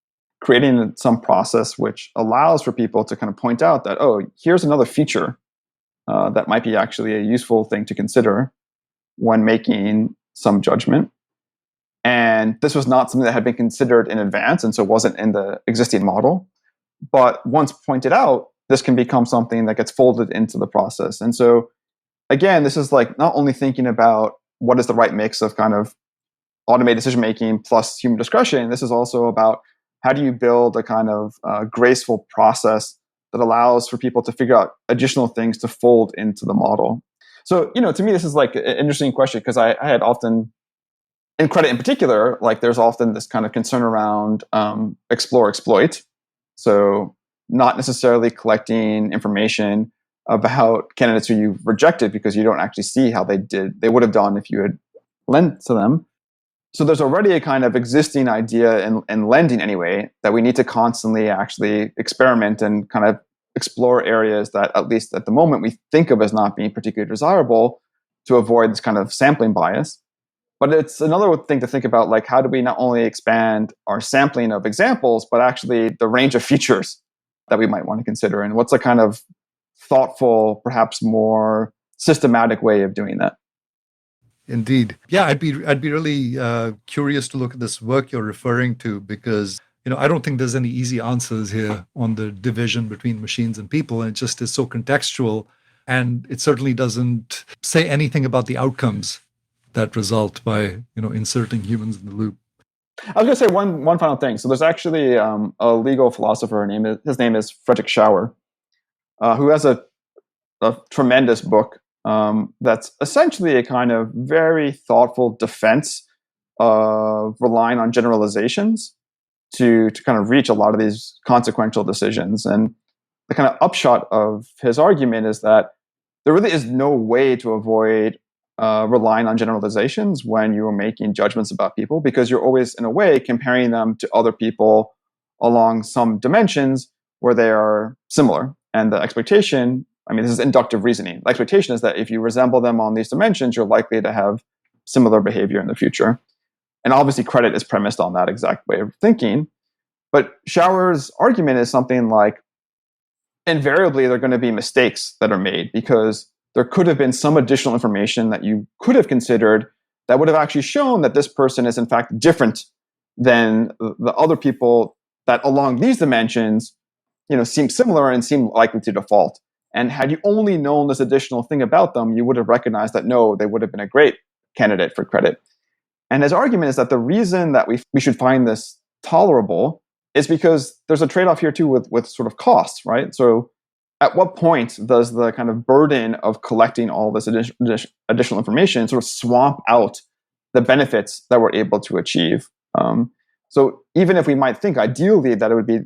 creating some process which allows for people to kind of point out that, oh, here's another feature that might be actually a useful thing to consider when making some judgment. And this was not something that had been considered in advance, and so wasn't in the existing model. But once pointed out, this can become something that gets folded into the process. And so, again, this is like not only thinking about what is the right mix of kind of automated decision making plus human discretion. This is also about how do you build a kind of graceful process that allows for people to figure out additional things to fold into the model. So, to me, this is like an interesting question because I had often, in credit in particular, like there's often this kind of concern around explore exploit. So not necessarily collecting information about candidates who you rejected because you don't actually see how they would have done if you had lent to them. So there's already a kind of existing idea in lending anyway that we need to constantly actually experiment and kind of explore areas that, at least at the moment, we think of as not being particularly desirable to avoid this kind of sampling bias. But it's another thing to think about, like how do we not only expand our sampling of examples, but actually the range of features that we might want to consider, and what's a kind of thoughtful, perhaps more systematic way of doing that. Indeed. Yeah, I'd be really curious to look at this work you're referring to because, I don't think there's any easy answers here on the division between machines and people. And it just is so contextual. And it certainly doesn't say anything about the outcomes that result by, inserting humans in the loop. I was going to say one final thing. So there's actually a legal philosopher, his name is Frederick Schauer, who has a tremendous book that's essentially a kind of very thoughtful defense of relying on generalizations to kind of reach a lot of these consequential decisions. And the kind of upshot of his argument is that there really is no way to avoid relying on generalizations when you are making judgments about people, because you're always, in a way, comparing them to other people along some dimensions where they are similar. And the expectation, this is inductive reasoning. The expectation is that if you resemble them on these dimensions, you're likely to have similar behavior in the future. And obviously, credit is premised on that exact way of thinking. But Schauer's argument is something like, invariably, there are going to be mistakes that are made because there could have been some additional information that you could have considered that would have actually shown that this person is in fact different than the other people that along these dimensions, seem similar and seem likely to default. And had you only known this additional thing about them, you would have recognized that no, they would have been a great candidate for credit. And his argument is that the reason that we should find this tolerable is because there's a trade-off here too with sort of costs, right? So at what point does the kind of burden of collecting all this additional information sort of swamp out the benefits that we're able to achieve? So even if we might think ideally that it would be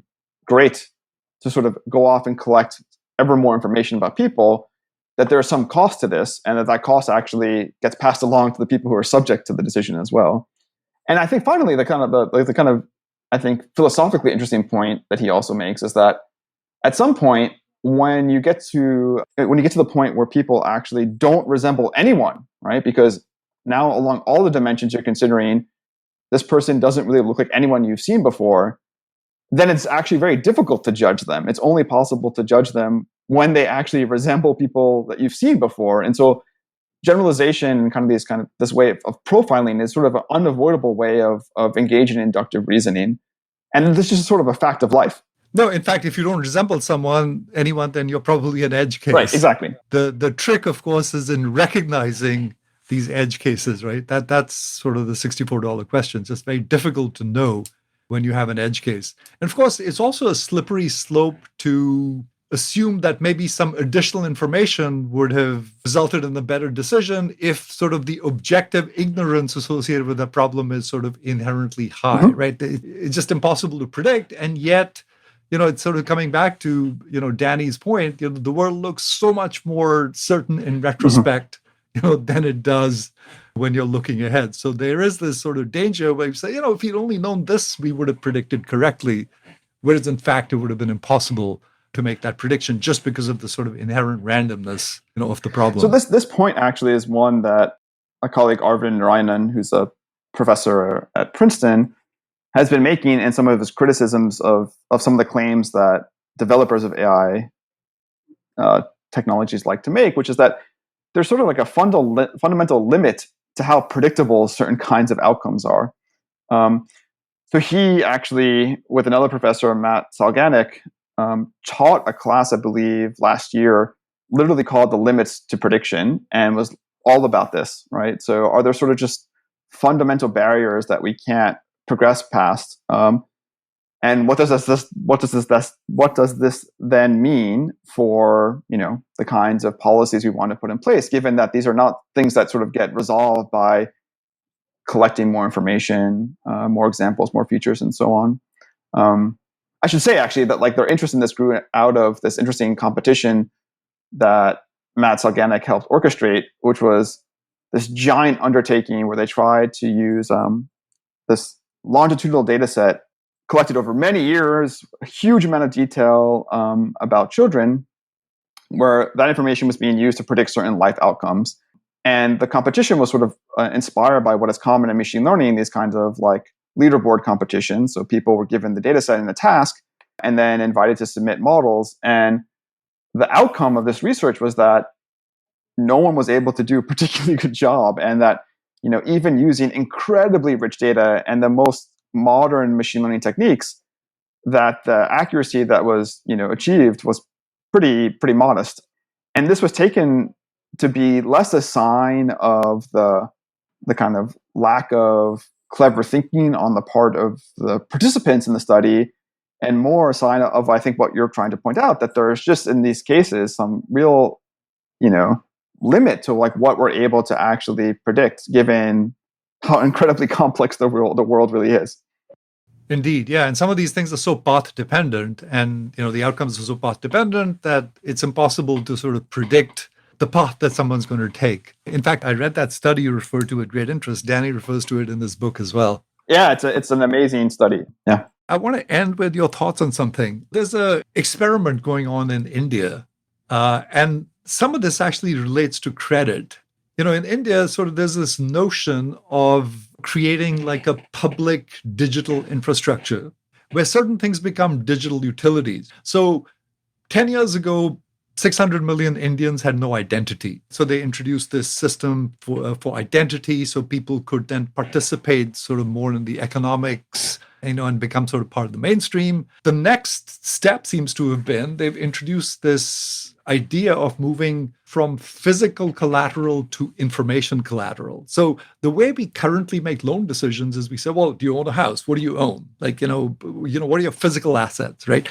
great to sort of go off and collect ever more information about people, that there's some cost to this, and that cost actually gets passed along to the people who are subject to the decision as well. And I think finally, the kind of I think philosophically interesting point that he also makes is that at some point, when you get to the point where people actually don't resemble anyone, right? Because now along all the dimensions you're considering, this person doesn't really look like anyone you've seen before, then it's actually very difficult to judge them. It's only possible to judge them when they actually resemble people that you've seen before. And so generalization and kind of this way of profiling is sort of an unavoidable way of engaging in inductive reasoning. And this is sort of a fact of life. No, in fact, if you don't resemble anyone, then you're probably an edge case. Right, exactly. The trick, of course, is in recognizing these edge cases, right? That's sort of the $64 question. It's just very difficult to know when you have an edge case. And of course, it's also a slippery slope to assume that maybe some additional information would have resulted in a better decision if sort of the objective ignorance associated with that problem is sort of inherently high, right? It's just impossible to predict. And yet, it's sort of coming back to, Danny's point, the world looks so much more certain in retrospect, than it does when you're looking ahead. So there is this sort of danger where you say, if you'd only known this, we would have predicted correctly, whereas in fact, it would have been impossible to make that prediction just because of the sort of inherent randomness, of the problem. So this point actually is one that my colleague Arvind Narayanan, who's a professor at Princeton, has been making in some of his criticisms of some of the claims that developers of AI technologies like to make, which is that there's sort of like a fundamental limit to how predictable certain kinds of outcomes are. So he actually, with another professor, Matt Salganik, taught a class, I believe, last year, literally called The Limits to Prediction, and was all about this, right? So are there sort of just fundamental barriers that we can't progress past? And what does this then mean for, the kinds of policies we want to put in place, given that these are not things that sort of get resolved by collecting more information, more examples, more features, and so on. I should say actually that their interest in this grew out of this interesting competition that Matt Salganik helped orchestrate, which was this giant undertaking where they tried to use this longitudinal data set collected over many years, a huge amount of detail about children, where that information was being used to predict certain life outcomes. And the competition was sort of inspired by what is common in machine learning, these kinds of leaderboard competitions. So people were given the data set and the task and then invited to submit models. And the outcome of this research was that no one was able to do a particularly good job, and that even using incredibly rich data and the most modern machine learning techniques, that the accuracy that was achieved was pretty modest. And this was taken to be less a sign of the kind of lack of clever thinking on the part of the participants in the study, and more a sign of, I think, what you're trying to point out, that there's just in these cases some real limit to what we're able to actually predict, given how incredibly complex the world really is. Indeed, yeah. And some of these things are so path dependent, and the outcomes are so path dependent that it's impossible to sort of predict the path that someone's going to take. In fact, I read that study you referred to with great interest. Danny refers to it in this book as well. Yeah, it's an amazing study. Yeah. I want to end with your thoughts on something. There's an experiment going on in India, and some of this actually relates to credit. In India, sort of there's this notion of creating a public digital infrastructure where certain things become digital utilities. So 10 years ago, 600 million Indians had no identity. So they introduced this system for identity, so people could then participate sort of more in the economics, and become sort of part of the mainstream. The next step seems to have been they've introduced this idea of moving from physical collateral to information collateral. So the way we currently make loan decisions is we say, well, do you own a house? What do you own? What are your physical assets, right?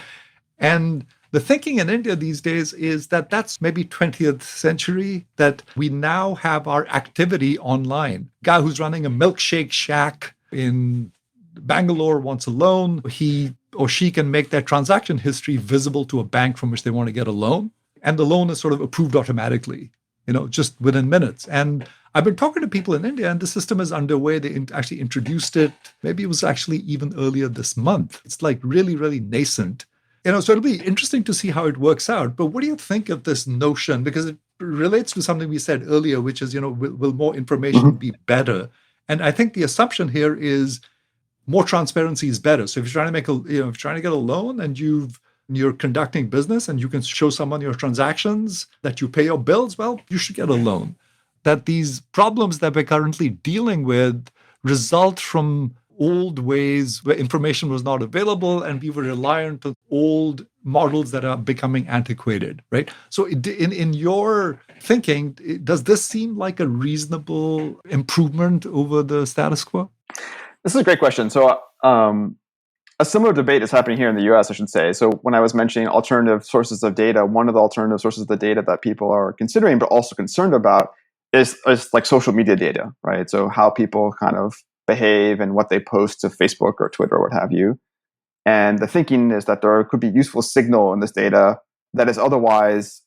And the thinking in India these days is that that's maybe 20th century, that we now have our activity online. Guy who's running a milkshake shack in Bangalore wants a loan. He or she can make their transaction history visible to a bank from which they want to get a loan. And the loan is sort of approved automatically, just within minutes. And I've been talking to people in India, and the system is underway. They actually introduced it. Maybe it was actually even earlier this month. It's really, really nascent. So it'll be interesting to see how it works out. But what do you think of this notion? Because it relates to something we said earlier, which is, will more information be better? And I think the assumption here is more transparency is better. So if you're trying to get a loan and you're conducting business and you can show someone your transactions, that you pay your bills, well, you should get a loan. That these problems that we're currently dealing with result from old ways where information was not available and we were reliant on old models that are becoming antiquated, right? So in your thinking, does this seem like a reasonable improvement over the status quo? This is a great question. So a similar debate is happening here in the US, I should say. So when I was mentioning alternative sources of data, one of the alternative sources of the data that people are considering but also concerned about is social media data, right? So how people kind of behave and what they post to Facebook or Twitter or what have you. And the thinking is that there could be useful signal in this data that is otherwise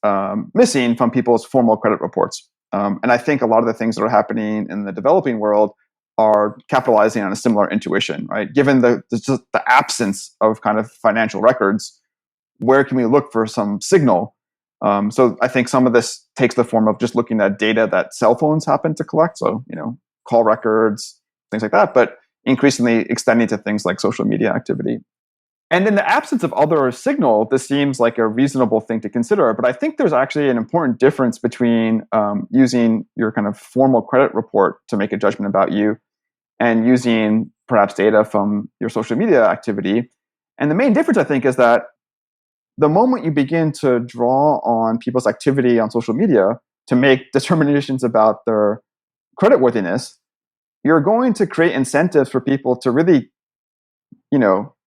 missing from people's formal credit reports. And I think a lot of the things that are happening in the developing world are capitalizing on a similar intuition, right? Given the absence of kind of financial records, where can we look for some signal? So I think some of this takes the form of just looking at data that cell phones happen to collect. So, call records, things like that, but increasingly extending to things like social media activity. And in the absence of other signal, this seems like a reasonable thing to consider. But I think there's actually an important difference between using your kind of formal credit report to make a judgment about you and using perhaps data from your social media activity. And the main difference, I think, is that the moment you begin to draw on people's activity on social media to make determinations about their creditworthiness, you're going to create incentives for people to really,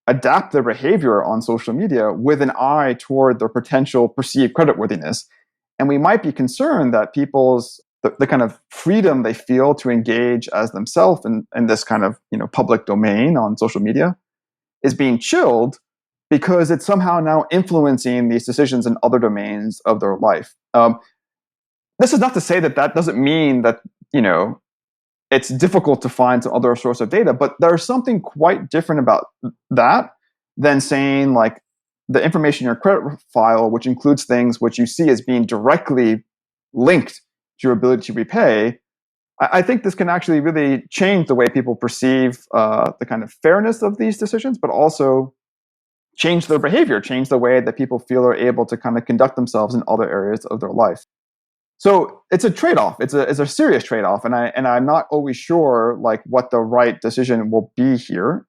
adapt their behavior on social media with an eye toward their potential perceived creditworthiness. And we might be concerned that people's the kind of freedom they feel to engage as themselves in this kind of public domain on social media is being chilled because it's somehow now influencing these decisions in other domains of their life. This is not to say that doesn't mean that it's difficult to find some other source of data, but there's something quite different about that than saying like the information in your credit file, which includes things which you see as being directly linked to your ability to repay. I think this can actually really change the way people perceive the kind of fairness of these decisions, but also change their behavior, change the way that people feel are able to kind of conduct themselves in other areas of their life. So it's a trade-off. It's a serious trade-off, and I'm not always sure like what the right decision will be here.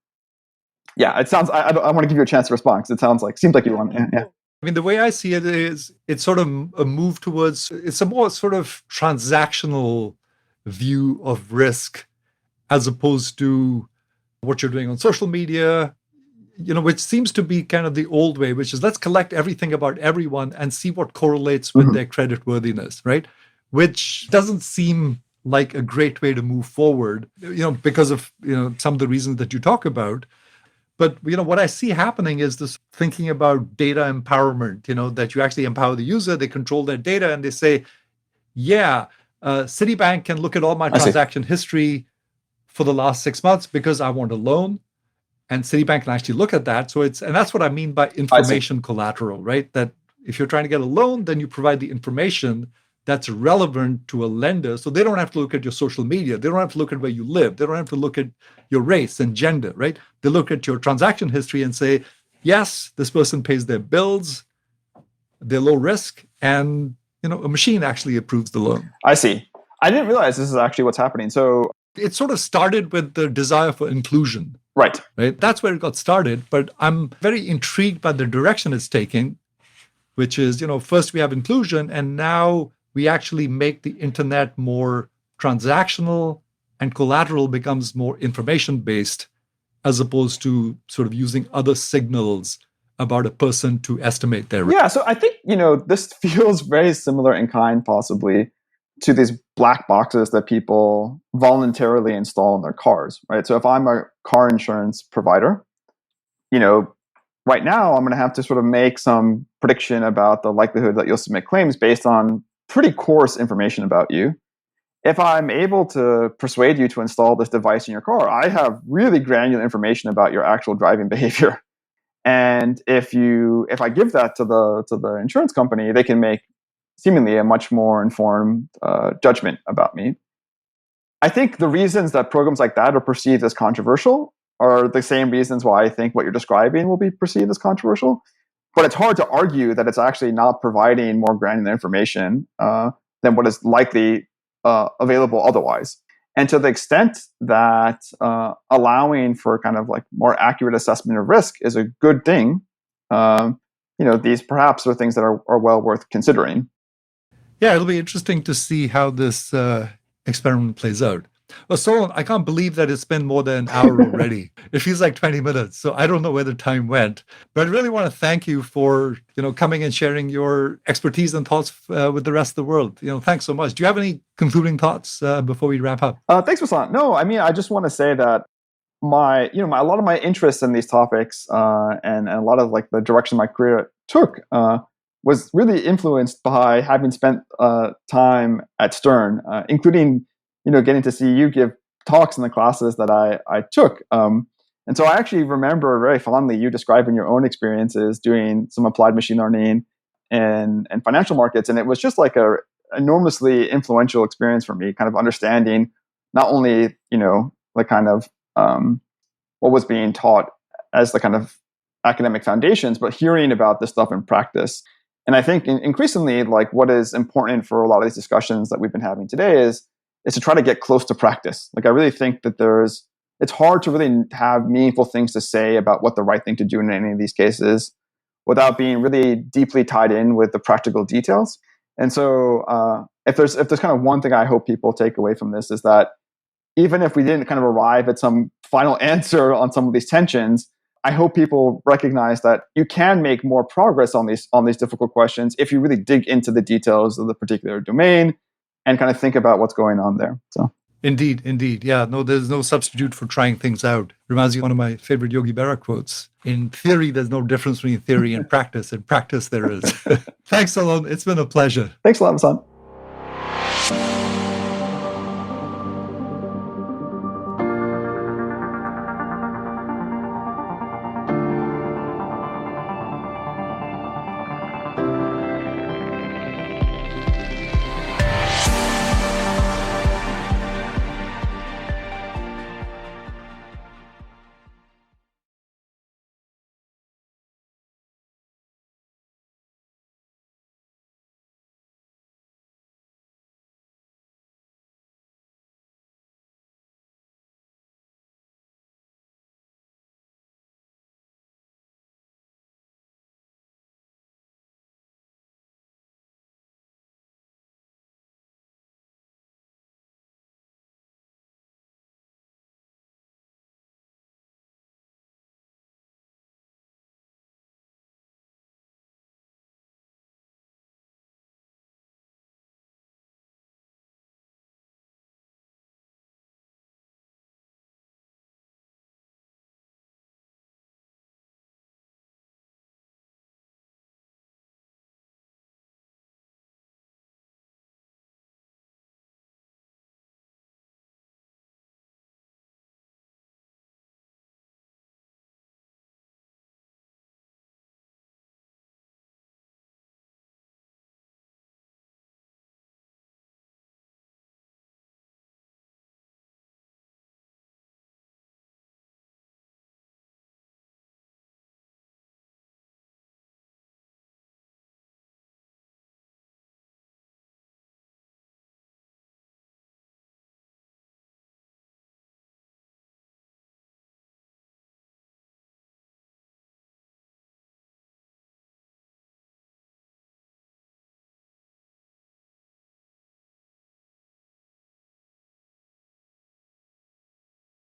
Yeah, it sounds. I want to give you a chance to respond because seems like you want. Yeah. I mean, the way I see it is, it's sort of a move towards. It's a more sort of transactional view of risk, as opposed to what you're doing on social media. Which seems to be kind of the old way, which is let's collect everything about everyone and see what correlates with their creditworthiness, right? Which doesn't seem like a great way to move forward, because of, some of the reasons that you talk about. But, what I see happening is this thinking about data empowerment, that you actually empower the user, they control their data, and they say, Citibank can look at all my transaction history for the last 6 months because I want a loan. And Citibank can actually look at that. And that's what I mean by information collateral, right? That if you're trying to get a loan, then you provide the information that's relevant to a lender. So they don't have to look at your social media. They don't have to look at where you live. They don't have to look at your race and gender, right? They look at your transaction history and say, yes, this person pays their bills, they're low risk, and a machine actually approves the loan. I see. I didn't realize this is actually what's happening. So it sort of started with the desire for inclusion. Right. That's where it got started. But I'm very intrigued by the direction it's taking, which is, first we have inclusion, and now we actually make the internet more transactional, and collateral becomes more information-based, as opposed to sort of using other signals about a person to estimate their risk. Yeah, so I think, this feels very similar in kind, possibly, to these black boxes that people voluntarily install in their cars, right? So if I'm a car insurance provider, right now I'm going to have to sort of make some prediction about the likelihood that you'll submit claims based on pretty coarse information about you. If I'm able to persuade you to install this device in your car, I have really granular information about your actual driving behavior. And if I give that to the insurance company, they can make seemingly a much more informed judgment about me. I think the reasons that programs like that are perceived as controversial are the same reasons why I think what you're describing will be perceived as controversial. But it's hard to argue that it's actually not providing more granular information than what is likely available otherwise. And to the extent that allowing for kind of like more accurate assessment of risk is a good thing, these perhaps are things that are well worth considering. Yeah, it'll be interesting to see how this experiment plays out. Well, Solon, I can't believe that it's been more than an hour already. It feels like 20 minutes, so I don't know where the time went. But I really want to thank you for coming and sharing your expertise and thoughts with the rest of the world. Thanks so much. Do you have any concluding thoughts before we wrap up? Thanks, Vasant. No, I just want to say that a lot of my interest in these topics and a lot of like the direction my career took was really influenced by having spent time at Stern, including getting to see you give talks in the classes that I took. And so I actually remember very fondly you describing your own experiences doing some applied machine learning and financial markets. And it was just like a enormously influential experience for me, kind of understanding not only, the kind of what was being taught as the kind of academic foundations, but hearing about this stuff in practice. And I think increasingly, like what is important for a lot of these discussions that we've been having today is to try to get close to practice. Like I really think that there's it's hard to really have meaningful things to say about what the right thing to do in any of these cases without being really deeply tied in with the practical details. And so if there's kind of one thing I hope people take away from this is that even if we didn't kind of arrive at some final answer on some of these tensions, I hope people recognize that you can make more progress on these difficult questions if you really dig into the details of the particular domain and kind of think about what's going on there. So. Indeed. Yeah, no, there's no substitute for trying things out. Reminds me of one of my favorite Yogi Berra quotes. In theory, there's no difference between theory and practice. In practice, there is. Thanks, Alon. It's been a pleasure. Thanks a lot, Vasant.